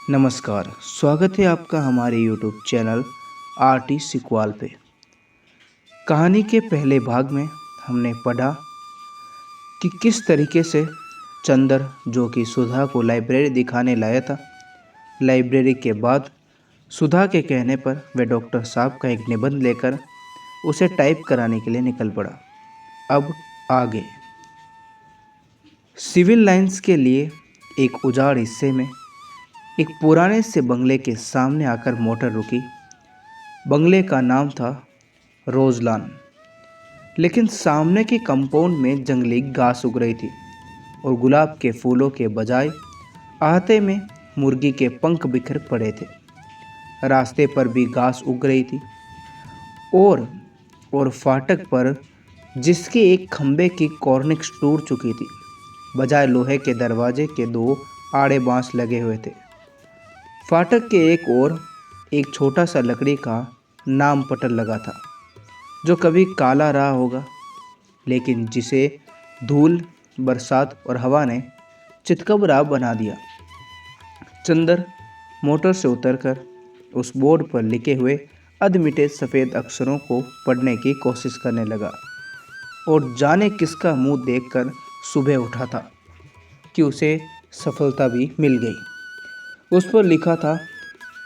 नमस्कार, स्वागत है आपका हमारे यूट्यूब चैनल आरटी सिकवाल पे। कहानी के पहले भाग में हमने पढ़ा कि किस तरीके से चंदर जो कि सुधा को लाइब्रेरी दिखाने लाया था, लाइब्रेरी के बाद सुधा के कहने पर वह डॉक्टर साहब का एक निबंध लेकर उसे टाइप कराने के लिए निकल पड़ा। अब आगे सिविल लाइंस के लिए एक उजाड़ हिस्से में एक पुराने से बंगले के सामने आकर मोटर रुकी। बंगले का नाम था रोजलान, लेकिन सामने के कंपाउंड में जंगली घास उग रही थी और गुलाब के फूलों के बजाय आहते में मुर्गी के पंख बिखर पड़े थे। रास्ते पर भी घास उग रही थी और फाटक पर जिसके एक खंबे की कॉर्निक्स टूट चुकी थी, बजाय लोहे के दरवाजे के दो आड़े बांस लगे हुए थे। फाटक के एक ओर एक छोटा सा लकड़ी का नाम पटल लगा था, जो कभी काला रहा होगा, लेकिन जिसे धूल, बरसात और हवा ने चितकबरा बना दिया। चंदर मोटर से उतरकर उस बोर्ड पर लिखे हुए अधमिटे सफ़ेद अक्षरों को पढ़ने की कोशिश करने लगा और जाने किसका मुंह देखकर सुबह उठा था कि उसे सफलता भी मिल गई। उस पर लिखा था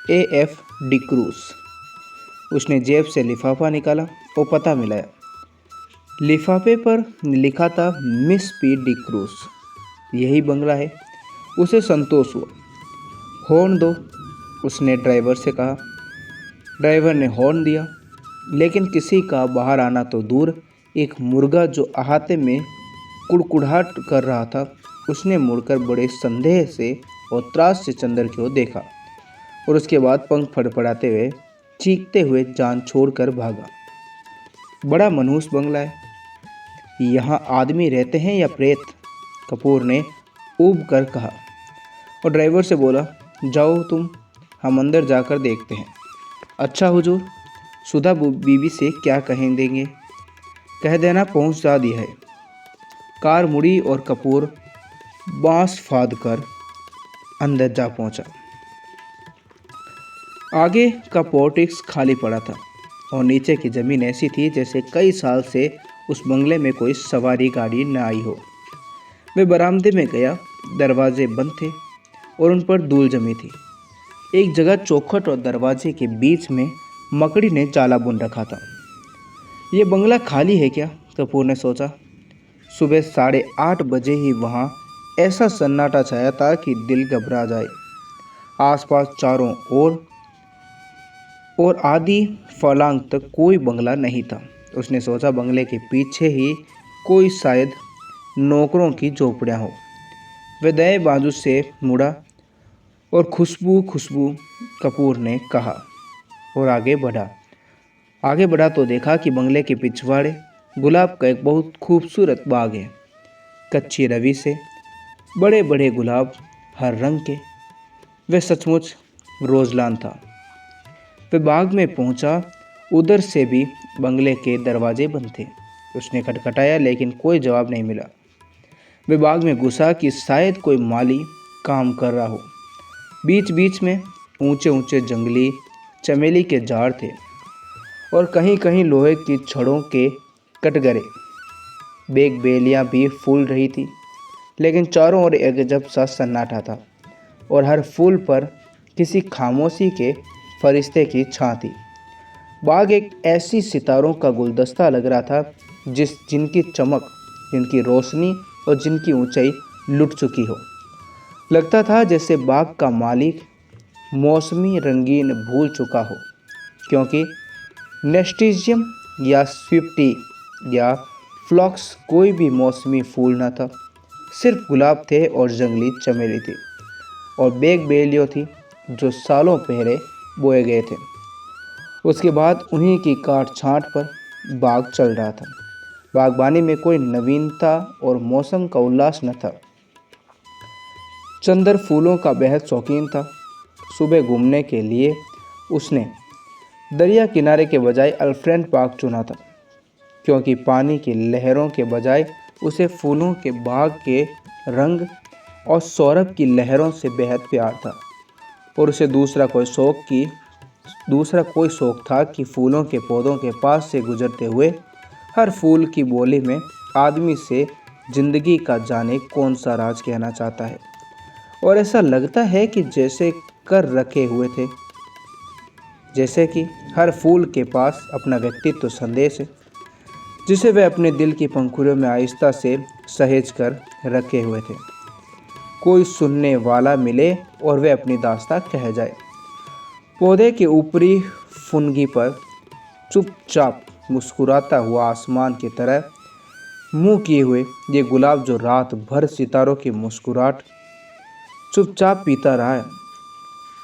AF डिक्रूज। उसने जेब से लिफाफा निकाला और पता मिलाया। लिफाफे पर लिखा था मिस P डिक्रूज, यही बंगला है। उसे संतोष हुआ। हॉर्न दो, उसने ड्राइवर से कहा। ड्राइवर ने हॉर्न दिया, लेकिन किसी का बाहर आना तो दूर, एक मुर्गा जो अहाते में कुड़कुड़ाहट कर रहा था, उसने मुड़कर बड़े संदेह से और त्रास से चंदर की ओर देखा और उसके बाद पंख फड़फड़ाते हुए चीखते हुए जान छोड़कर भागा। बड़ा मनहूस बंगला है, यहाँ आदमी रहते हैं या प्रेत? कपूर ने ऊब कर कहा और ड्राइवर से बोला, जाओ तुम, हम अंदर जाकर देखते हैं। अच्छा हुजूर, सुधा बीबी से क्या कहें देंगे? कह देना पहुँचा दिया है। कार मुड़ी और कपूर बांस फाद कर अंदर जा पहुंचा। आगे का पोर्टिक्स खाली पड़ा था और नीचे की ज़मीन ऐसी थी जैसे कई साल से उस बंगले में कोई सवारी गाड़ी न आई हो। वे बरामदे में गया। दरवाजे बंद थे और उन पर धूल जमी थी। एक जगह चौखट और दरवाजे के बीच में मकड़ी ने जाला बुन रखा था। ये बंगला खाली है क्या? कपूर ने सोचा। सुबह 8:30 बजे ही वहाँ ऐसा सन्नाटा छाया था कि दिल घबरा जाए। आसपास चारों ओर आधी फलांग तक कोई बंगला नहीं था। उसने सोचा बंगले के पीछे ही कोई शायद नौकरों की झोपड़ियाँ हो। वह दाएं बाजू से मुड़ा और खुशबू कपूर ने कहा और आगे बढ़ा तो देखा कि बंगले के पिछवाड़े गुलाब का एक बहुत खूबसूरत बाग है। कच्ची रवि से बड़े बड़े गुलाब, हर रंग के। वह सचमुच रोजलान था। वह बाग में पहुंचा। उधर से भी बंगले के दरवाजे बंद थे। उसने खटखटाया, लेकिन कोई जवाब नहीं मिला। वह बाग में घुसा कि शायद कोई माली काम कर रहा हो। बीच बीच में ऊंचे ऊंचे जंगली चमेली के झाड़ थे और कहीं कहीं लोहे की छड़ों के कटघरे। बेग बेलियाँ भी फूल रही थी, लेकिन चारों ओर एक गजब सा सन्नाटा था और हर फूल पर किसी खामोशी के फरिश्ते की छां थी। बाग एक ऐसी सितारों का गुलदस्ता लग रहा था जिनकी चमक, जिनकी रोशनी और जिनकी ऊंचाई लुट चुकी हो। लगता था जैसे बाग का मालिक मौसमी रंगीन भूल चुका हो, क्योंकि नेस्टिजियम या स्विफ्टी या फ्लॉक्स कोई भी मौसमी फूल न था। सिर्फ गुलाब थे और जंगली चमेली थी और बेग बेलियों थी जो सालों पहले बोए गए थे। उसके बाद उन्हीं की काट छांट पर बाग चल रहा था। बागबानी में कोई नवीनता और मौसम का उल्लास न था। चंदर फूलों का बेहद शौकीन था। सुबह घूमने के लिए उसने दरिया किनारे के बजाय अल्फ्रेड पार्क चुना था, क्योंकि पानी की लहरों के बजाय उसे फूलों के बाग के रंग और सौरभ की लहरों से बेहद प्यार था। और उसे दूसरा कोई शौक था कि फूलों के पौधों के पास से गुजरते हुए हर फूल की बोली में आदमी से जिंदगी का जाने कौन सा राज कहना चाहता है। और ऐसा लगता है कि जैसे कर रखे हुए थे, जैसे कि हर फूल के पास अपना व्यक्तित्व संदेश है, जिसे वे अपने दिल की पंखुड़ियों में आहिस्ता से सहेज कर रखे हुए थे। कोई सुनने वाला मिले और वे अपनी दास्तां कह जाए। पौधे के ऊपरी फुनगी पर चुपचाप मुस्कुराता हुआ आसमान की तरह मुंह किए हुए ये गुलाब जो रात भर सितारों की मुस्कुराहट चुपचाप पीता रहा है,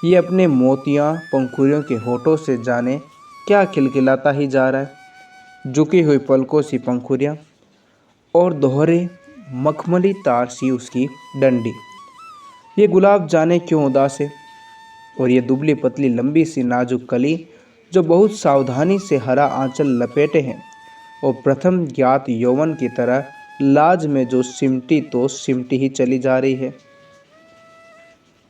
ये अपने मोतियां पंखुड़ियों के होठों से जाने क्या खिलखिलाता ही जा रहा है। झुकी हुई पलकों सी पंखुड़ियां और दोहरे मखमली तार सी उसकी डंडी। ये गुलाब जाने क्यों उदास है। और ये दुबली पतली लंबी सी नाजुक कली जो बहुत सावधानी से हरा आंचल लपेटे हैं और प्रथम ज्ञात यौवन की तरह लाज में जो सिमटी तो सिमटी ही चली जा रही है।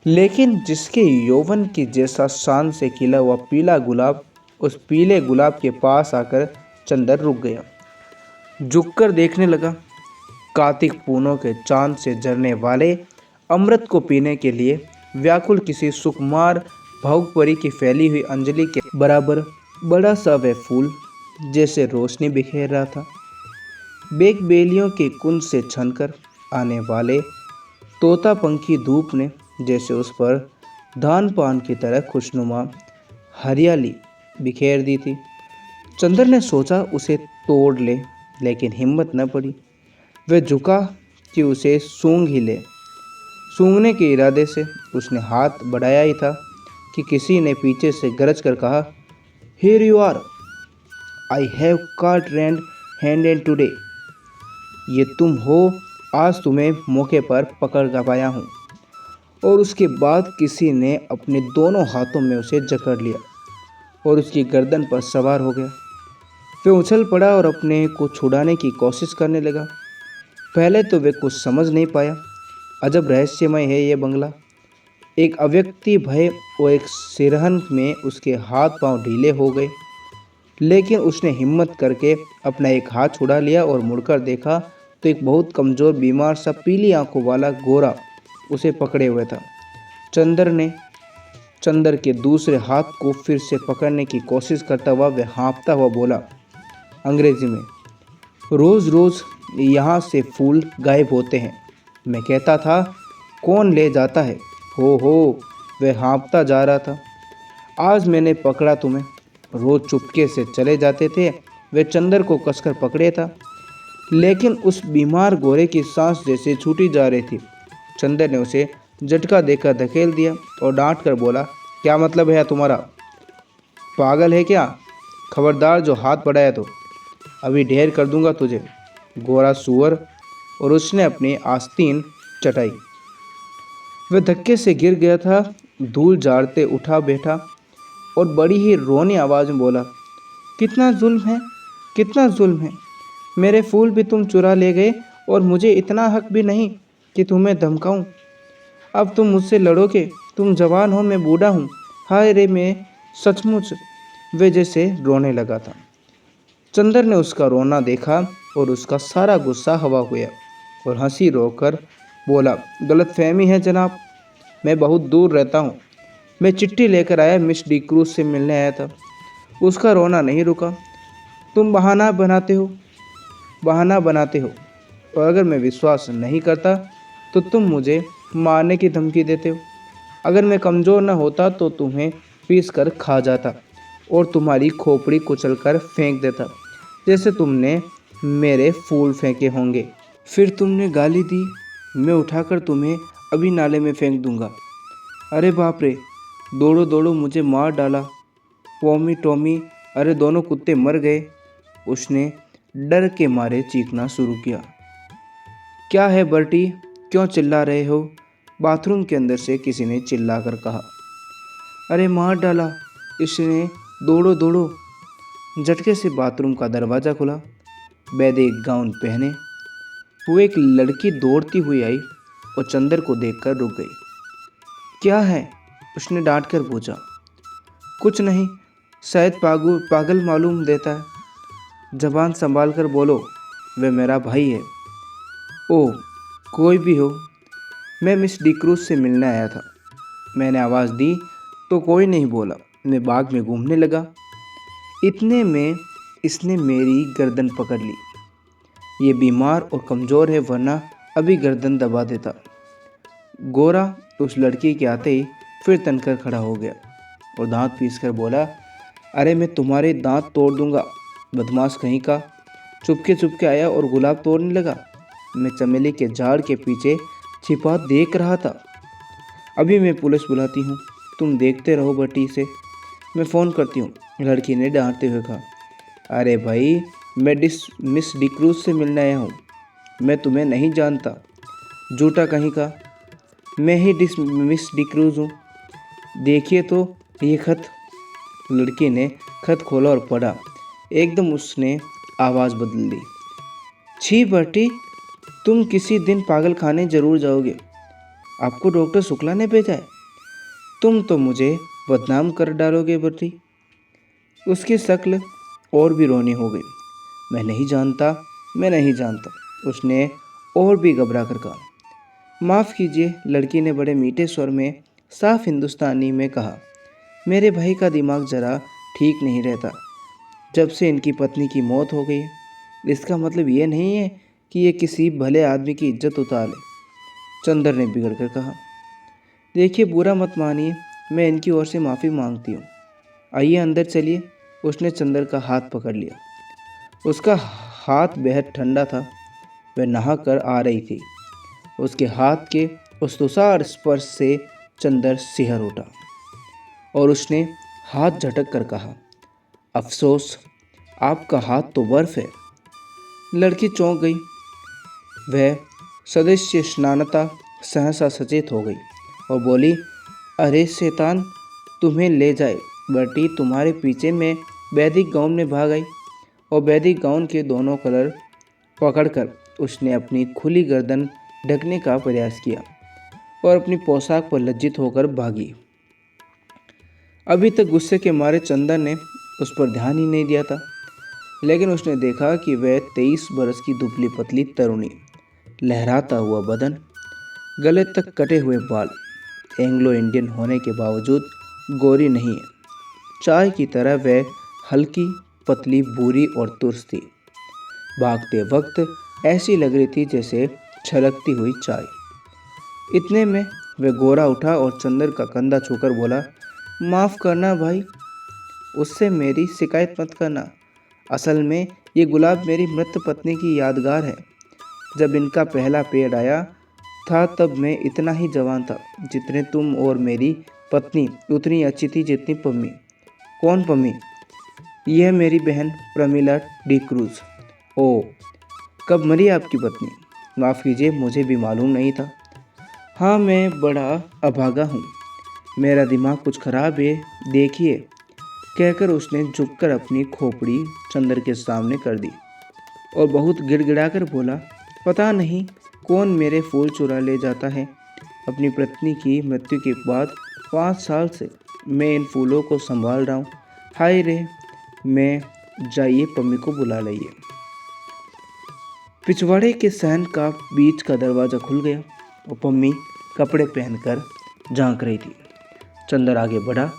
लेकिन जिसके यौवन की जैसा शान से खिला हुआ पीला गुलाब, उस पीले गुलाब के पास आकर चंदर रुक गया, झुककर देखने लगा। कार्तिक पूर्णों के चांद से झरने वाले अमृत को पीने के लिए व्याकुल किसी सुकुमार भावपरी की फैली हुई अंजलि के बराबर बड़ा सा वह फूल जैसे रोशनी बिखेर रहा था। बेक बेलियों के कुंज से छनकर आने वाले तोता पंखी धूप ने जैसे उस पर धान पान की तरह खुशनुमा हरियाली बिखेर दी थी। चंदर ने सोचा उसे तोड़ ले, लेकिन हिम्मत न पड़ी। वह झुका कि उसे सूंघ ही ले। सूंघने के इरादे से उसने हाथ बढ़ाया ही था कि किसी ने पीछे से गरज कर कहा, here you are, I have caught red handed today. ये तुम हो, आज तुम्हें मौके पर पकड़ कर पाया हूँ। और उसके बाद किसी ने अपने दोनों हाथों में उसे जकड़ लिया और उसकी गर्दन पर सवार हो गया। वह उछल पड़ा और अपने को छुड़ाने की कोशिश करने लगा। पहले तो वे कुछ समझ नहीं पाया। अजब रहस्यमय है ये बंगला। एक अव्यक्ति भय और एक सिरहन में उसके हाथ पांव ढीले हो गए, लेकिन उसने हिम्मत करके अपना एक हाथ छुड़ा लिया और मुड़कर देखा तो एक बहुत कमज़ोर बीमार सा पीली आंखों वाला गोरा उसे पकड़े हुए था। चंदर के दूसरे हाथ को फिर से पकड़ने की कोशिश करता हुआ वह हाँफता हुआ बोला अंग्रेजी में, रोज़ रोज़ यहाँ से फूल गायब होते हैं। मैं कहता था कौन ले जाता है। हो वह हाँफता जा रहा था। आज मैंने पकड़ा तुम्हें। रोज़ चुपके से चले जाते थे। वे चंदर को कसकर पकड़े था, लेकिन उस बीमार गोरे की सांस जैसे छूटी जा रही थी। चंदर ने उसे झटका देकर धकेल दिया और डांट कर बोला, क्या मतलब है तुम्हारा? पागल है क्या? खबरदार जो हाथ बढ़ाया तो अभी ढेर कर दूंगा तुझे, गोरा सुअर। और उसने अपनी आस्तीन चटाई। वह धक्के से गिर गया था। धूल झाड़ते उठा बैठा और बड़ी ही रोनी आवाज़ में बोला, कितना जुल्म है, कितना जुल्म है। मेरे फूल भी तुम चुरा ले गए और मुझे इतना हक भी नहीं कि तुम्हें धमकाऊं। अब तुम मुझसे लड़ोगे। तुम जवान हो, मैं बूढ़ा हूँ। हाय रे, मैं सचमुच। वे जैसे रोने लगा था। चंदर ने उसका रोना देखा और उसका सारा गुस्सा हवा हुआ और हंसी रोकर बोला, गलतफहमी है जनाब, मैं बहुत दूर रहता हूँ। मैं चिट्ठी लेकर आया, मिस डी क्रूज से मिलने आया था। उसका रोना नहीं रुका। तुम बहाना बनाते हो और अगर मैं विश्वास नहीं करता तो तुम मुझे मारने की धमकी देते हो। अगर मैं कमज़ोर न होता तो तुम्हें पीस कर खा जाता और तुम्हारी खोपड़ी कुचल कर फेंक देता, जैसे तुमने मेरे फूल फेंके होंगे। फिर तुमने गाली दी, मैं उठाकर तुम्हें अभी नाले में फेंक दूंगा। अरे बाप रे, दौड़ो दौड़ो, मुझे मार डाला। पॉमी टॉमी, अरे दोनों कुत्ते मर गए। उसने डर के मारे चीखना शुरू किया। क्या है बर्टी, क्यों चिल्ला रहे हो? बाथरूम के अंदर से किसी ने चिल्लाकर कहा। अरे मार डाला इसने, दौड़ो दौड़ो। झटके से बाथरूम का दरवाज़ा खुला। बैदे गाउन पहने वो एक लड़की दौड़ती हुई आई और चंदर को देखकर रुक गई। क्या है? उसने डांट कर पूछा। कुछ नहीं, शायद पागल मालूम देता है। जबान संभाल कर बोलो, वह मेरा भाई है। ओह, कोई भी हो, मैं मिस डिक्रूज से मिलने आया था। मैंने आवाज़ दी तो कोई नहीं बोला। मैं बाग में घूमने लगा। इतने में इसने मेरी गर्दन पकड़ ली। ये बीमार और कमज़ोर है, वरना अभी गर्दन दबा देता। गोरा उस लड़की के आते ही फिर तनकर खड़ा हो गया और दांत पीसकर बोला, अरे मैं तुम्हारे दांत तोड़ दूंगा, बदमाश कहीं का। चुपके आया और गुलाब तोड़ने लगा। मैं चमेली के झाड़ के पीछे छिपा देख रहा था। अभी मैं पुलिस बुलाती हूँ, तुम देखते रहो बटी से, मैं फ़ोन करती हूँ, लड़की ने डांटते हुए कहा। अरे भाई, मैं मिस डिक्रूज से मिलने आया हूँ, मैं तुम्हें नहीं जानता, झूठा कहीं का। मैं ही मिस डिक्रूज हूँ। देखिए तो ये खत। लड़की ने खत खोला और पढ़ा। एकदम उसने आवाज़ बदल दी। छी बटी, तुम किसी दिन पागल खाने जरूर जाओगे। आपको डॉक्टर शुक्ला ने भेजा है। तुम तो मुझे बदनाम कर डालोगे बटी। उसकी शक्ल और भी रोनी हो गई। मैं नहीं जानता, उसने और भी घबरा कर कहा। माफ़ कीजिए, लड़की ने बड़े मीठे स्वर में साफ हिंदुस्तानी में कहा। मेरे भाई का दिमाग ज़रा ठीक नहीं रहता जब से इनकी पत्नी की मौत हो गई है। इसका मतलब ये नहीं है कि ये किसी भले आदमी की इज्जत उतार ले, चंदर ने बिगड़ कर कहा। देखिए, बुरा मत मानिए, मैं इनकी ओर से माफ़ी मांगती हूँ। आइए अंदर चलिए। उसने चंदर का हाथ पकड़ लिया। उसका हाथ बेहद ठंडा था। वह नहा कर आ रही थी। उसके हाथ के उस तुषार स्पर्श से चंदर सिहर उठा और उसने हाथ झटक कर कहा, अफसोस, आपका हाथ तो बर्फ है। लड़की चौंक गई। वह सदस्य स्नानता सहसा सचेत हो गई और बोली, अरे शैतान, तुम्हें ले जाए बटी, तुम्हारे पीछे मैं वैदिक गाउन में भाग आई। और वैदिक गाउन के दोनों कलर पकड़कर उसने अपनी खुली गर्दन ढकने का प्रयास किया और अपनी पोशाक पर लज्जित होकर भागी। अभी तक गुस्से के मारे चंदन ने उस पर ध्यान ही नहीं दिया था, लेकिन उसने देखा कि वह 23 बरस की दुबली पतली तरुणी, लहराता हुआ बदन, गले तक कटे हुए बाल, एंग्लो इंडियन होने के बावजूद गोरी नहीं है। चाय की तरह वह हल्की, पतली, भूरी और तुर्स थी। भागते वक्त ऐसी लग रही थी जैसे छलकती हुई चाय। इतने में वह गोरा उठा और चंदर का कंधा छूकर बोला, माफ़ करना भाई, उससे मेरी शिकायत मत करना। असल में ये गुलाब मेरी मृत पत्नी की यादगार है। जब इनका पहला पेड़ आया था तब मैं इतना ही जवान था जितने तुम, और मेरी पत्नी उतनी अच्छी थी जितनी पम्मी। कौन पम्मी? यह मेरी बहन प्रमिला डिक्रूज। ओह, कब मरी आपकी पत्नी? माफ़ कीजिए, मुझे भी मालूम नहीं था। हाँ, मैं बड़ा अभागा हूँ, मेरा दिमाग कुछ खराब है, देखिए, कहकर उसने झुककर अपनी खोपड़ी चंदर के सामने कर दी और बहुत गिड़गिड़ाकर बोला, पता नहीं कौन मेरे फूल चुरा ले जाता है। अपनी पत्नी की मृत्यु के बाद 5 साल से मैं इन फूलों को संभाल रहा हूँ। हाय रे, मैं, जाइए पम्मी को बुला लाइए। पिछवाड़े के सहन का बीच का दरवाज़ा खुल गया और पम्मी कपड़े पहनकर झांक रही थी। चंदर आगे बढ़ा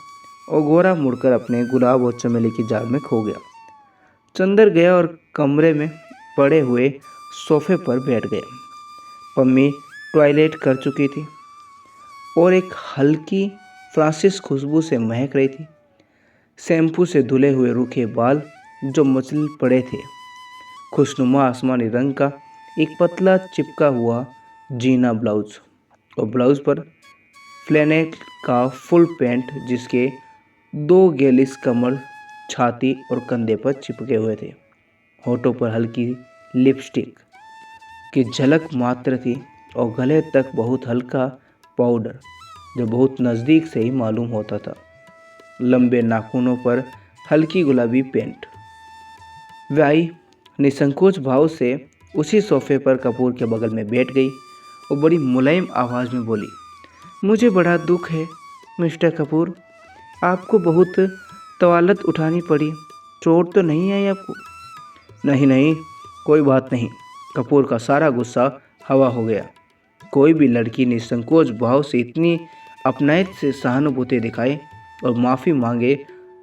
और गोरा मुड़कर अपने गुलाब और चमेली की जाल में खो गया। चंदर गया और कमरे में पड़े हुए सोफे पर बैठ गया। पम्मी टॉयलेट कर चुकी थी और एक हल्की फ्रांसिस खुशबू से महक रही थी। शैम्पू से धुले हुए रूखे बाल जो मचल पड़े थे, खुशनुमा आसमानी रंग का एक पतला चिपका हुआ जीना ब्लाउज और ब्लाउज पर फ्लैनेल का फुल पैंट जिसके 2 गेलिस कमर, छाती और कंधे पर चिपके हुए थे। होठों पर हल्की लिपस्टिक की झलक मात्र थी और गले तक बहुत हल्का पाउडर जो बहुत नज़दीक से ही मालूम होता था। लंबे नाखूनों पर हल्की गुलाबी पेंट। वह आई निसंकोच भाव से उसी सोफे पर कपूर के बगल में बैठ गई और बड़ी मुलायम आवाज़ में बोली, मुझे बड़ा दुख है मिस्टर कपूर, आपको बहुत तवालत उठानी पड़ी, चोट तो नहीं आई आपको? नहीं नहीं, कोई बात नहीं। कपूर का सारा गुस्सा हवा हो गया। कोई भी लड़की निसंकोच भाव से इतनी अपनायत से सहानुभूति दिखाए और माफ़ी मांगे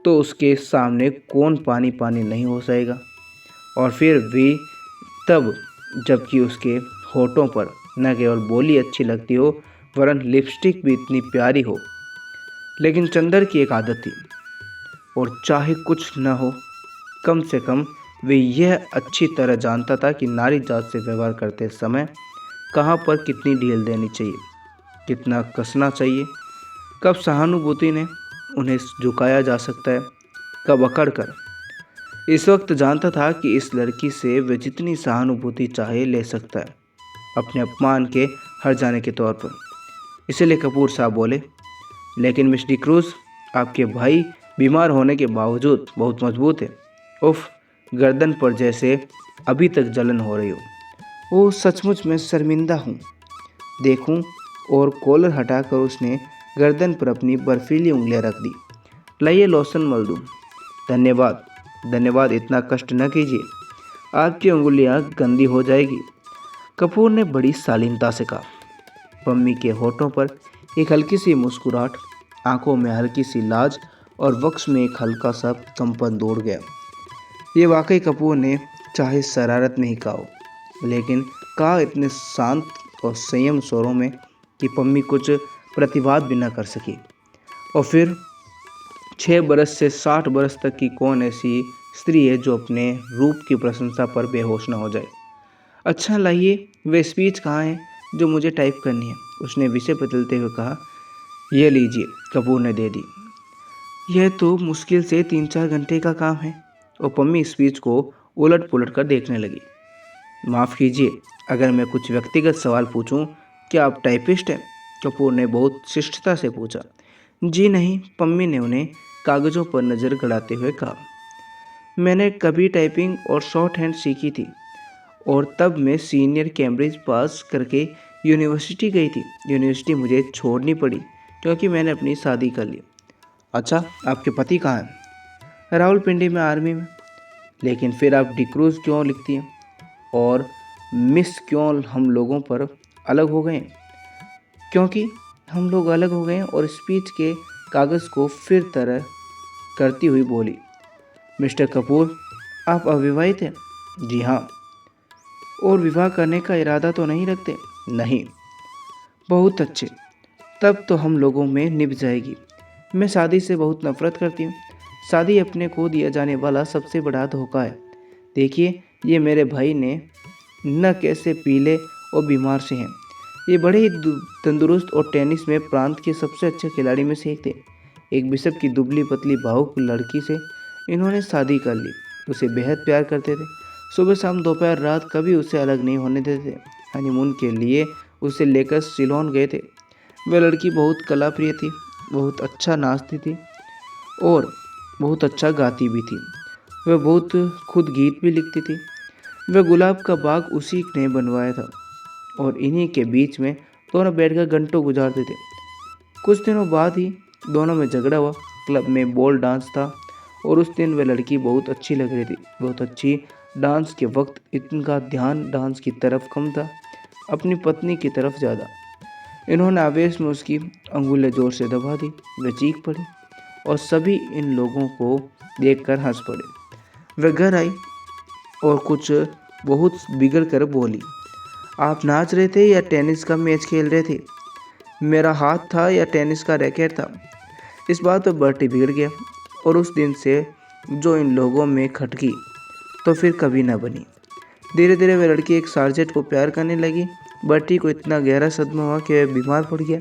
तो उसके सामने कौन पानी पानी नहीं हो जाएगा। और फिर भी तब जबकि उसके होठों पर न केवल बोली अच्छी लगती हो वरन लिपस्टिक भी इतनी प्यारी हो। लेकिन चंदर की एक आदत थी, और चाहे कुछ न हो, कम से कम वे यह अच्छी तरह जानता था कि नारी जात से व्यवहार करते समय कहाँ पर कितनी ढील देनी चाहिए, कितना कसना चाहिए, कब सहानुभूति ने उन्हें झुकाया जा सकता है, कब अकड़ कर। इस वक्त जानता था कि इस लड़की से वे जितनी सहानुभूति चाहे ले सकता है, अपने अपमान के हर जाने के तौर पर। इसीलिए कपूर साहब बोले, लेकिन मिस डिक्रूज, आपके भाई बीमार होने के बावजूद बहुत मजबूत है। उफ, गर्दन पर जैसे अभी तक जलन हो रही हो। वो सचमुच में शर्मिंदा हूँ। देखूं, और कॉलर हटाकर उसने गर्दन पर अपनी बर्फीली उंगलियां रख दी। लाइए लोशन मल दूँ। धन्यवाद धन्यवाद, इतना कष्ट न कीजिए, आपकी उंगलियां गंदी हो जाएगी, कपूर ने बड़ी शालीनता से कहा। पम्मी के होठों पर एक हल्की सी मुस्कुराहट, आंखों में हल्की सी लाज और वक्ष में एक हल्का सा कंपन दौड़ गया। ये वाकई कपूर ने चाहे शरारत में ही कहा हो, लेकिन कहा इतने शांत और संयम स्वरों में कि पम्मी कुछ प्रतिवाद भी न कर सकी। और फिर 6 बरस से 60 बरस तक की कौन ऐसी स्त्री है जो अपने रूप की प्रशंसा पर बेहोश न हो जाए। अच्छा लाइए, वे स्पीच कहाँ है जो मुझे टाइप करनी है, उसने विषय बदलते हुए कहा। यह लीजिए, कपूर ने दे दी। यह तो मुश्किल से 3-4 घंटे का काम है। और पम्मी स्पीच को उलट पुलट कर देखने लगी। माफ़ कीजिए, अगर मैं कुछ व्यक्तिगत सवाल पूछूं, क्या आप टाइपिस्ट हैं? कपूर ने बहुत शिष्टता से पूछा। जी नहीं, पम्मी ने उन्हें कागज़ों पर नज़र गड़ाते हुए कहा। मैंने कभी टाइपिंग और शॉर्ट हैंड सीखी थी, और तब मैं सीनियर कैम्ब्रिज पास करके यूनिवर्सिटी गई थी। यूनिवर्सिटी मुझे छोड़नी पड़ी क्योंकि मैंने अपनी शादी कर ली। अच्छा, आपके पति कहाँ हैं? रावलपिंडी में, आर्मी में। लेकिन फिर आप डिक्रूज क्यों लिखती हैं? और मिस क्यों हम लोगों पर अलग हो गए? क्योंकि हम लोग अलग हो गए। और स्पीच के कागज़ को फिर तरह करती हुई बोली। मिस्टर कपूर, आप अविवाहित हैं? जी हाँ। और विवाह करने का इरादा तो नहीं रखते? नहीं। बहुत अच्छे, तब तो हम लोगों में निभ जाएगी। मैं शादी से बहुत नफरत करती हूँ। शादी अपने को दिया जाने वाला सबसे बड़ा धोखा है। देखिए, ये मेरे भाई ने न कैसे पीले और बीमार से हैं। ये बड़े ही तंदुरुस्त और टेनिस में प्रांत के सबसे अच्छे खिलाड़ी में से एक थे। एक बिशप की दुबली पतली भावुक लड़की से इन्होंने शादी कर ली। उसे बेहद प्यार करते थे। सुबह शाम दोपहर रात कभी उसे अलग नहीं होने देते। हनीमून के लिए उसे लेकर सिलोन गए थे। वह लड़की बहुत कलाप्रिय थी, बहुत अच्छा नाचती थी और बहुत अच्छा गाती भी थी। वह बहुत खुद गीत भी लिखती थी। वह गुलाब का बाग उसी ने बनवाया था, और इन्हीं के बीच में दोनों बैठकर घंटों गुजारते थे। कुछ दिनों बाद ही दोनों में झगड़ा हुआ। क्लब में बॉल डांस था, और उस दिन वह लड़की बहुत अच्छी लग रही थी, बहुत अच्छी। डांस के वक्त इनका ध्यान डांस की तरफ कम था, अपनी पत्नी की तरफ ज़्यादा। इन्होंने आवेश में उसकी अंगुलें जोर से दबा दी। वह चीख पड़ी और सभी इन लोगों को देखकर हंस पड़े। वह घर आई और कुछ बहुत बिगड़ कर बोली, आप नाच रहे थे या टेनिस का मैच खेल रहे थे? मेरा हाथ था या टेनिस का रैकेट था? इस बात पर बर्टी बिगड़ गया, और उस दिन से जो इन लोगों में खटकी तो फिर कभी न बनी। धीरे धीरे वह लड़की एक सार्जेंट को प्यार करने लगी। बर्टी को इतना गहरा सदमा हुआ कि वह बीमार पड़ गया,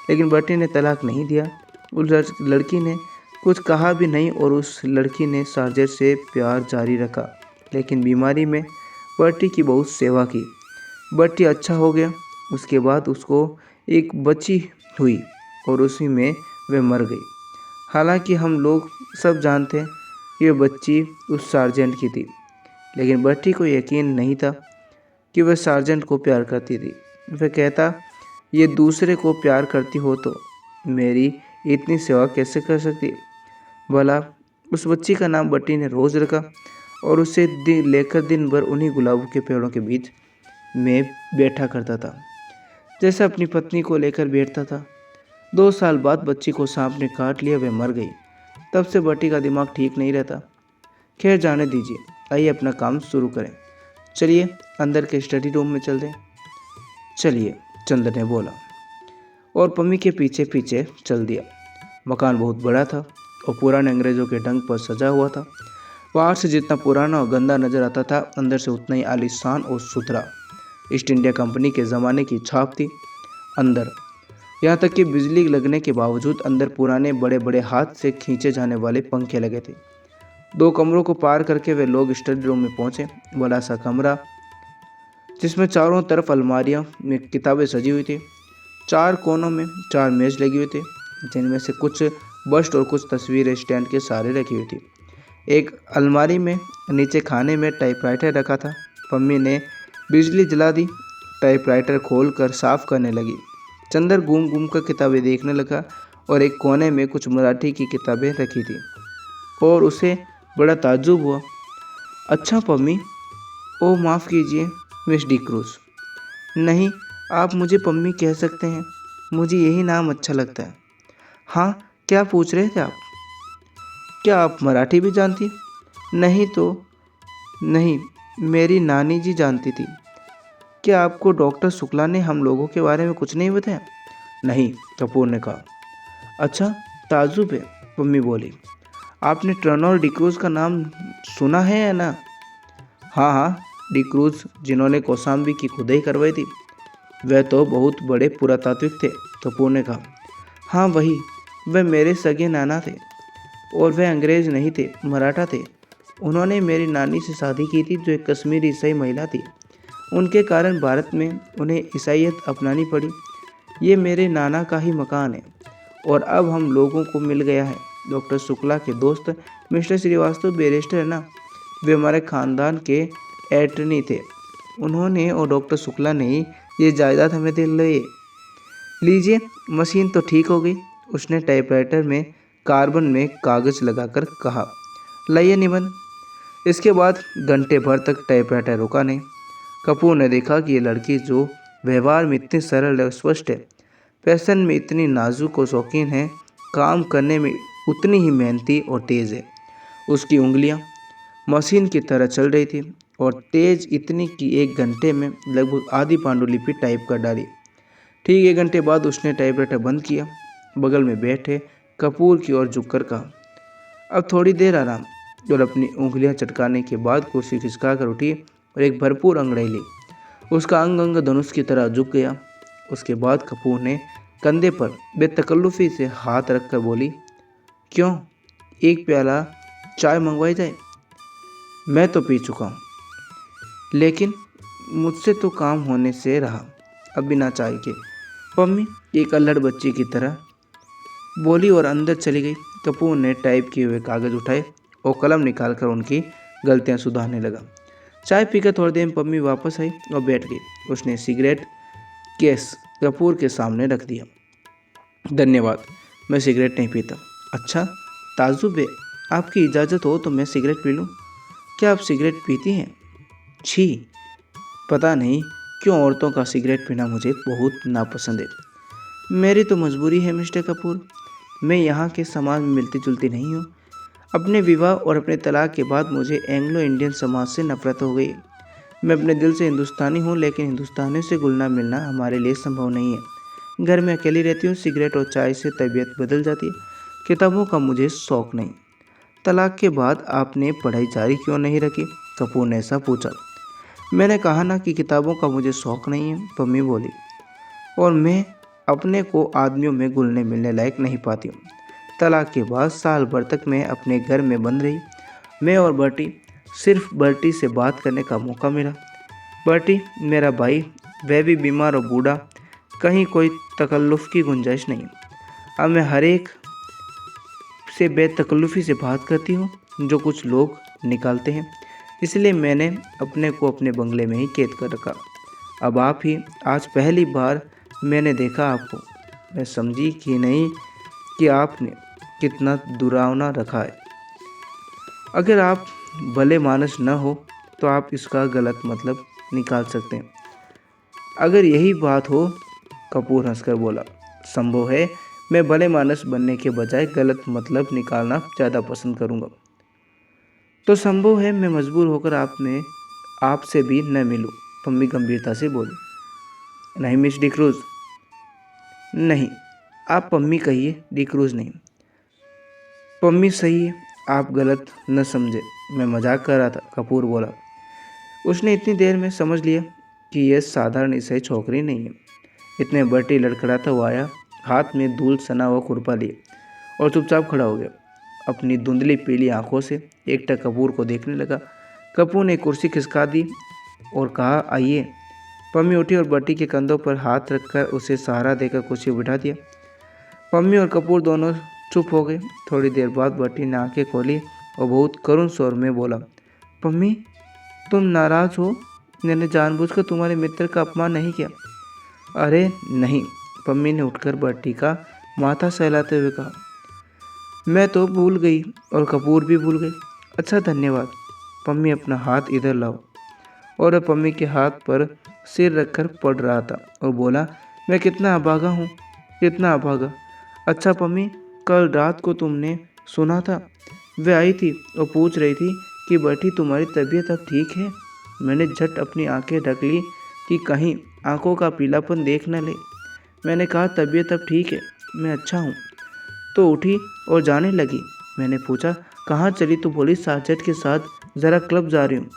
लेकिन बर्टी ने तलाक नहीं दिया। उस लड़की ने कुछ कहा भी नहीं, और उस लड़की ने सार्जेंट से प्यार जारी रखा, लेकिन बीमारी में बर्टी की बहुत सेवा की। बर्टी अच्छा हो गया। उसके बाद उसको एक बच्ची हुई, और उसी में वह मर गई। हालांकि हम लोग सब जानते हैं कि वह बच्ची उस सार्जेंट की थी, लेकिन बर्टी को यकीन नहीं था कि वह सार्जेंट को प्यार करती थी। वह कहता, ये दूसरे को प्यार करती हो तो मेरी इतनी सेवा कैसे कर सकती है? भला उस बच्ची का नाम बट्टी ने रोज़ रखा और उसे लेकर दिन भर उन्हीं गुलाबों के पेड़ों के बीच में बैठा करता था, जैसे अपनी पत्नी को लेकर बैठता था। 2 साल बाद बच्ची को सांप ने काट लिया, वह मर गई। तब से बट्टी का दिमाग ठीक नहीं रहता। खैर जाने दीजिए, आइए अपना काम शुरू करें। चलिए अंदर के स्टडी रूम में चलते हैं। चलिए, चंद्र ने बोला और पम्मी के पीछे पीछे चल दिया। मकान बहुत बड़ा था और पुराने अंग्रेज़ों के ढंग पर सजा हुआ था। बाहर से जितना पुराना और गंदा नजर आता था, अंदर से उतना ही आलीशान और सुथरा। ईस्ट इंडिया कंपनी के ज़माने की छाप थी अंदर। यहाँ तक कि बिजली लगने के बावजूद अंदर पुराने बड़े बड़े हाथ से खींचे जाने वाले पंखे लगे थे। 2 कमरों को पार करके वे लोग स्टडी रूम में पहुंचे। बड़ा सा कमरा जिसमें चारों तरफ अलमारियां में किताबें सजी हुई थी। 4 कोनों में 4 मेज लगी हुई थी, जिनमें से कुछ बस्ट और कुछ तस्वीरें स्टैंड के सहारे रखी हुई थी। एक अलमारी में नीचे खाने में टाइपराइटर रखा था। पम्मी ने बिजली जला दी। टाइपराइटर खोलकर साफ करने लगी। चंदर घूम घूम कर किताबें देखने लगा और एक कोने में कुछ मराठी की किताबें रखी थी और उसे बड़ा ताज्जुब हुआ। अच्छा पम्मी, ओ माफ़ कीजिए मिस डिक्रूज। नहीं, आप मुझे पम्मी कह सकते हैं, मुझे यही नाम अच्छा लगता है। हाँ, क्या पूछ रहे थे आप? क्या आप मराठी भी जानती? नहीं तो नहीं, मेरी नानी जी जानती थी। क्या आपको डॉक्टर शुक्ला ने हम लोगों के बारे में कुछ नहीं बताया? नहीं, कपूर ने कहा। अच्छा, ताज्जुब है, पम्मी बोली। आपने टर्नर डिक्रूज का नाम सुना है या ना? हाँ, डिक्रूज, जिन्होंने कौसाम्बी की खुदाई करवाई थी। वह तो बहुत बड़े पुरातात्विक थे, कपूर ने कहा। हाँ वही, वह मेरे सगे नाना थे और वह अंग्रेज़ नहीं थे, मराठा थे। उन्होंने मेरी नानी से शादी की थी, जो एक कश्मीरी ईसाई महिला थी। उनके कारण भारत में उन्हें ईसाईयत अपनानी पड़ी। ये मेरे नाना का ही मकान है और अब हम लोगों को मिल गया है। डॉक्टर शुक्ला के दोस्त मिस्टर श्रीवास्तव बैरिस्टर है ना, वे हमारे ख़ानदान के एटर्नी थे। उन्होंने और डॉक्टर शुक्ला ने ही ये जायदाद हमें दिलवाई। लीजिए, मशीन तो ठीक हो गई, उसने टाइपराइटर में कार्बन में कागज़ लगाकर कहा। लाइए निबंध। इसके बाद घंटे भर तक टाइपराइटर रुका नहीं। कपूर ने देखा कि ये लड़की जो व्यवहार में इतनी सरल और स्पष्ट है, फैशन में इतनी नाजुक और शौकीन है, काम करने में उतनी ही मेहनती और तेज़ है। उसकी उंगलियां मशीन की तरह चल रही थी और तेज़ इतनी कि 1 घंटे में लगभग आधी पांडुलिपि टाइप कर डाली। ठीक 1 घंटे बाद उसने टाइपराइटर बंद किया। बगल में बैठे कपूर की ओर झुककर कहा, अब थोड़ी देर आराम। और अपनी उंगलियां चटकाने के बाद कुर्सी खिसका कर उठी और एक भरपूर अंगड़ाई ली। उसका अंग अंग धनुष की तरह झुक गया। उसके बाद कपूर ने कंधे पर बेतकल्लुफ़ी से हाथ रखकर बोली, क्यों, एक प्याला चाय मंगवाई जाए? मैं तो पी चुका हूँ, लेकिन मुझसे तो काम होने से रहा, अब बिना चाय के। पम्मी एक अल्लड़ बच्ची की तरह बोली और अंदर चली गई। कपूर ने टाइप किए हुए कागज़ उठाए और कलम निकालकर उनकी गलतियां सुधारने लगा। चाय पीकर थोड़ी देर में पम्मी वापस आई और बैठ गई। उसने सिगरेट केस कपूर के सामने रख दिया। धन्यवाद, मैं सिगरेट नहीं पीता। अच्छा, ताज्जुब है, आपकी इजाज़त हो तो मैं सिगरेट पी लूँ? क्या आप सिगरेट पीती हैं? छी, पता नहीं क्यों औरतों का सिगरेट पीना मुझे बहुत नापसंद है। मेरी तो मजबूरी है मिस्टर कपूर, मैं यहाँ के समाज में मिलती जुलती नहीं हूँ। अपने विवाह और अपने तलाक के बाद मुझे एंग्लो इंडियन समाज से नफरत हो गई। मैं अपने दिल से हिंदुस्तानी हूँ, लेकिन हिंदुस्तानियों से घुलना मिलना हमारे लिए संभव नहीं है। घर में अकेली रहती हूँ, सिगरेट और चाय से तबीयत बदल जाती है। किताबों का मुझे शौक़ नहीं। तलाक के बाद आपने पढ़ाई जारी क्यों नहीं रखी? कपूर ने ऐसा पूछा। मैंने कहा ना कि किताबों का मुझे शौक़ नहीं है, पम्मी बोली, और मैं अपने को आदमियों में घुलने मिलने लायक नहीं पाती हूँ। तलाक के बाद साल भर तक मैं अपने घर में बंद रही। मैं और बर्टी, सिर्फ बर्टी से बात करने का मौका मिला। बर्टी मेरा भाई, वह भी बीमार और बूढ़ा, कहीं कोई तकल्लुफ़ की गुंजाइश नहीं। अब मैं हर एक से बेतकल्लुफ़ी से बात करती हूँ, जो कुछ लोग निकालते हैं। इसलिए मैंने अपने को अपने बंगले में ही कैद कर रखा। अब आप ही, आज पहली बार मैंने देखा आपको। मैं समझी कि नहीं कि आपने कितना डरावना रखा है। अगर आप भले मानस न हो तो आप इसका गलत मतलब निकाल सकते हैं। अगर यही बात हो, कपूर हंसकर बोला, संभव है मैं भले मानस बनने के बजाय गलत मतलब निकालना ज़्यादा पसंद करूँगा। तो संभव है मैं मजबूर होकर आपसे भी न मिलूं, पम्मी गंभीरता से बोली। नहीं मिस डिक्रूज, नहीं, आप पम्मी कहिए, डिक्रूज नहीं। पम्मी सही है, आप गलत न समझे, मैं मजाक कर रहा था, कपूर बोला। उसने इतनी देर में समझ लिया कि यह साधारण ईसाई छोकरी नहीं है। इतने बर्टी लड़खड़ाता हुआ आया, हाथ में धूल सना हुआ खुरपा लिए और चुपचाप खड़ा हो गया। अपनी धुंधली पीली आंखों से एकटक कपूर को देखने लगा। कपूर ने कुर्सी खिसका दी और कहा, आइए। पम्मी उठी और बर्टी के कंधों पर हाथ रखकर उसे सहारा देकर कुर्सी बिठा दिया। पम्मी और कपूर दोनों चुप हो गए। थोड़ी देर बाद बर्टी ने आंखें खोली और बहुत करुण स्वर में बोला, पम्मी तुम नाराज हो? मैंने जानबूझकर तुम्हारे मित्र का अपमान नहीं किया। अरे नहीं, पम्मी ने उठकर बर्टी का माथा सहलाते हुए कहा। मैं तो भूल गई और कपूर भी भूल गई। अच्छा धन्यवाद। पम्मी अपना हाथ इधर लाओ। और पम्मी के हाथ पर सिर रखकर पढ़ रहा था और बोला, मैं कितना अभागा हूँ, कितना अभागा। अच्छा पम्मी, कल रात को तुमने सुना था, वह आई थी और पूछ रही थी कि बर्टी तुम्हारी तबीयत अब ठीक है। मैंने झट अपनी आंखें ढक ली कि कहीं आंखों का पीलापन देख न ले। मैंने कहा तबीयत अब ठीक है, मैं अच्छा हूँ। तो उठी और जाने लगी। मैंने पूछा, कहाँ चली? तो बोली, साजिद के साथ ज़रा क्लब जा रही हूँ।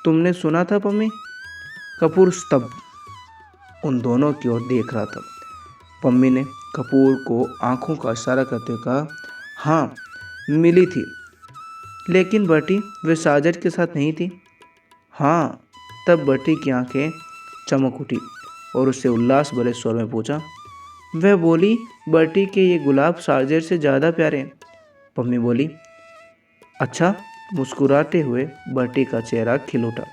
तुमने सुना था पम्मी? कपूर स्तब्ध उन दोनों की ओर देख रहा था। पम्मी ने कपूर को आंखों का इशारा करते हुए कहा, हाँ मिली थी। लेकिन बर्टी वे साजिद के साथ नहीं थी। हाँ। तब बर्टी की आंखें चमक उठी और उससे उल्लास भरे स्वर में पूछा, वह बोली, बर्टी के ये गुलाब साजिद से ज़्यादा प्यारे हैं। पम्मी बोली, अच्छा। मुस्कुराते हुए बर्टी का चेहरा खिल उठा।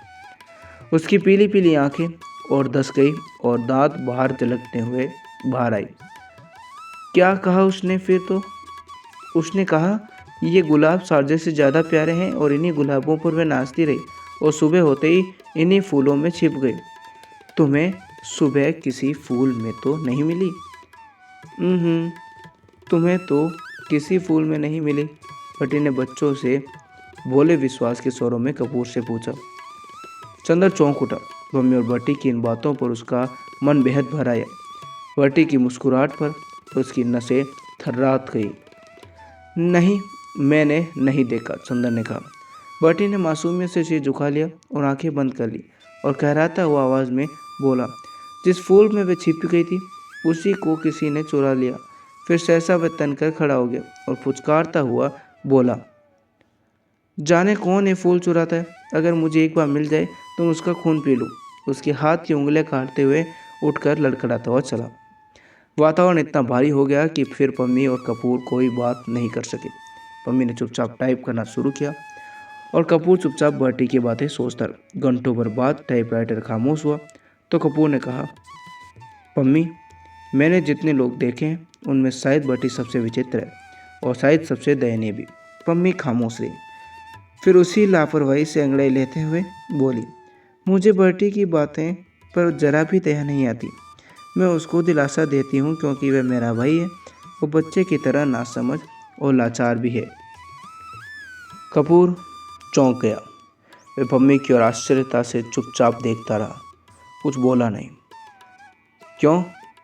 उसकी पीली पीली आंखें और धस गई और दांत बाहर झलकते हुए बाहर आई। क्या कहा उसने फिर? तो उसने कहा, ये गुलाब साजिद से ज़्यादा प्यारे हैं और इन्हीं गुलाबों पर वह नाचती रही और सुबह होते ही इन्हीं फूलों में छिप गई। तुम्हें सुबह किसी फूल में तो नहीं मिली? तुम्हें तो किसी फूल में नहीं मिली, बर्टी ने बच्चों से भोले विश्वास के स्वरों में कपूर से पूछा। चंदर चौंक उठा। पम्मी और बर्टी की इन बातों पर उसका मन बेहद भर आया। बर्टी की मुस्कुराहट पर उसकी नसें थर्रात गई। नहीं, मैंने नहीं देखा, चंदर ने कहा। बर्टी ने मासूमियत से सिर झुका लिया और आंखें बंद कर ली और कहराता हुआ आवाज़ में बोला, जिस फूल में वे छिप गई थी उसी को किसी ने चुरा लिया। फिर सहसा वह तनकर खड़ा हो गया और फुचकारता हुआ बोला, जाने कौन ये फूल चुराता है। अगर मुझे एक बार मिल जाए तो मैं उसका खून पी लूँ। उसके हाथ की उंगलियां काटते हुए उठकर लड़खड़ाता हुआ चला। वातावरण इतना भारी हो गया कि फिर पम्मी और कपूर कोई बात नहीं कर सके। पम्मी ने चुपचाप टाइप करना शुरू किया और कपूर चुपचाप बर्टी की बातें सोचता रहा। घंटों भर बाद टाइपराइटर खामोश हुआ तो कपूर ने कहा, पम्मी, मैंने जितने लोग देखे हैं उनमें शायद बर्टी सबसे विचित्र है और शायद सबसे दयनीय भी। पम्मी खामोश रही। फिर उसी लापरवाही से अंगड़ाई लेते हुए बोली, मुझे बर्टी की बातें पर जरा भी दया नहीं आती। मैं उसको दिलासा देती हूँ क्योंकि वह मेरा भाई है। वो बच्चे की तरह नासमझ और लाचार भी है। कपूर चौंक गया। वह पम्मी की ओर आश्चर्यता से चुपचाप देखता रहा, कुछ बोला नहीं। क्यों,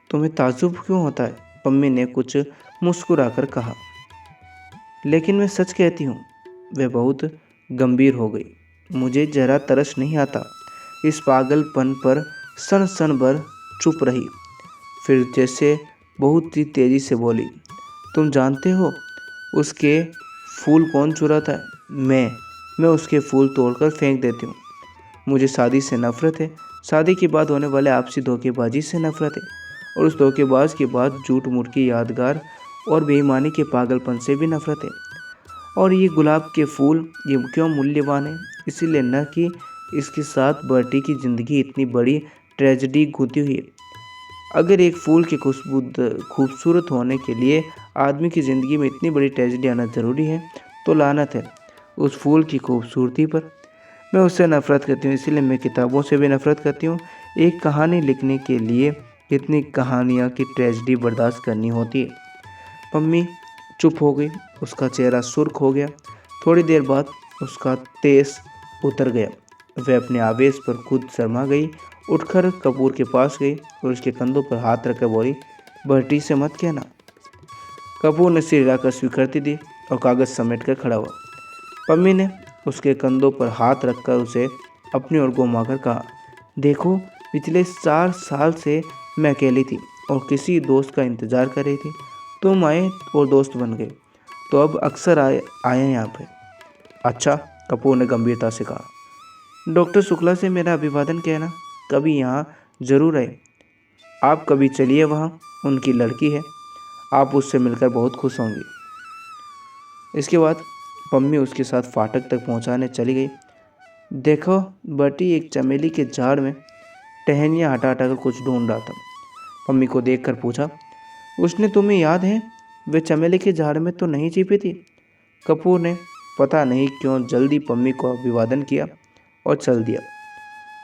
तुम्हें ताज्जुब क्यों होता है? पम्मी ने कुछ मुस्कुराकर कहा। लेकिन मैं सच कहती हूँ। वह बहुत गंभीर हो गई। मुझे जरा तरस नहीं आता। इस पागलपन पर सन सन भर चुप रही। फिर जैसे बहुत ही तेज़ी से बोली, तुम जानते हो उसके फूल कौन चुराता है? मैं उसके फूल तोड़कर फेंक देती हूँ। मुझे शादी से नफरत है। शादी के बाद होने वाले आपसी धोखेबाजी से नफरत है और उस धोखेबाज के बाद झूठ मूठ की यादगार और बेईमानी के पागलपन से भी नफरत है। और ये गुलाब के फूल ये क्यों मूल्यवान है? इसीलिए न कि इसके साथ बर्टी की ज़िंदगी इतनी बड़ी ट्रेजेडी गुथी हुई है। अगर एक फूल के खूबसूरत होने के लिए आदमी की ज़िंदगी में इतनी बड़ी ट्रेजेडी आना ज़रूरी है तो लानत है उस फूल की खूबसूरती पर। मैं उससे नफ़रत करती हूँ, इसीलिए मैं किताबों से भी नफ़रत करती हूँ। एक कहानी लिखने के लिए कितनी कहानियाँ की ट्रेजेडी बर्दाश्त करनी होती है। पम्मी चुप हो गई, उसका चेहरा सुर्ख हो गया। थोड़ी देर बाद उसका तेज उतर गया। वह अपने आवेश पर खुद शर्मा गई, उठकर कपूर के पास गई और उसके कंधों पर हाथ रखकर बोली, बर्टी से मत कहना। कपूर ने सिर हिलाकर स्वीकृति दी और कागज़ समेट कर खड़ा हुआ। पम्मी ने उसके कंधों पर हाथ रखकर उसे अपनी ओर घुमाकर कहा, देखो पिछले 4 साल से मैं अकेली थी और किसी दोस्त का इंतज़ार कर रही थी। तुम आए और दोस्त बन गए, तो अब अक्सर आए यहाँ पे। अच्छा, कपूर ने गंभीरता से कहा। डॉक्टर शुक्ला से मेरा अभिवादन कहना, कभी यहाँ ज़रूर आए। आप कभी चलिए, वहाँ उनकी लड़की है, आप उससे मिलकर बहुत खुश होंगी। इसके बाद पम्मी उसके साथ फाटक तक पहुँचाने चली गई। देखो बटी एक चमेली के झाड़ में टहनियाँ हटा हटा कर कुछ ढूंढ रहा था। पम्मी को देखकर पूछा, उसने तुम्हें याद है वे चमेली के झाड़ में तो नहीं छिपी थी? कपूर ने पता नहीं क्यों जल्दी पम्मी को अभिवादन किया और चल दिया।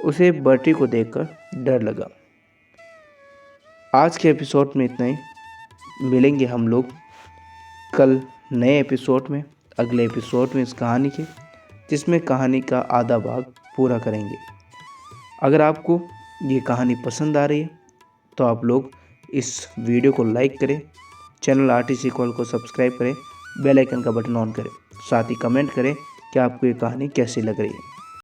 उसे बटी को देखकर डर लगा। आज के एपिसोड में इतना ही। मिलेंगे हम लोग कल नए एपिसोड में, अगले एपिसोड में इस कहानी के, जिसमें कहानी का आधा भाग पूरा करेंगे। अगर आपको ये कहानी पसंद आ रही है तो आप लोग इस वीडियो को लाइक करें, चैनल आरटीसी कॉल को सब्सक्राइब करें, बेल आइकन का बटन ऑन करें, साथ ही कमेंट करें कि आपको ये कहानी कैसी लग रही है।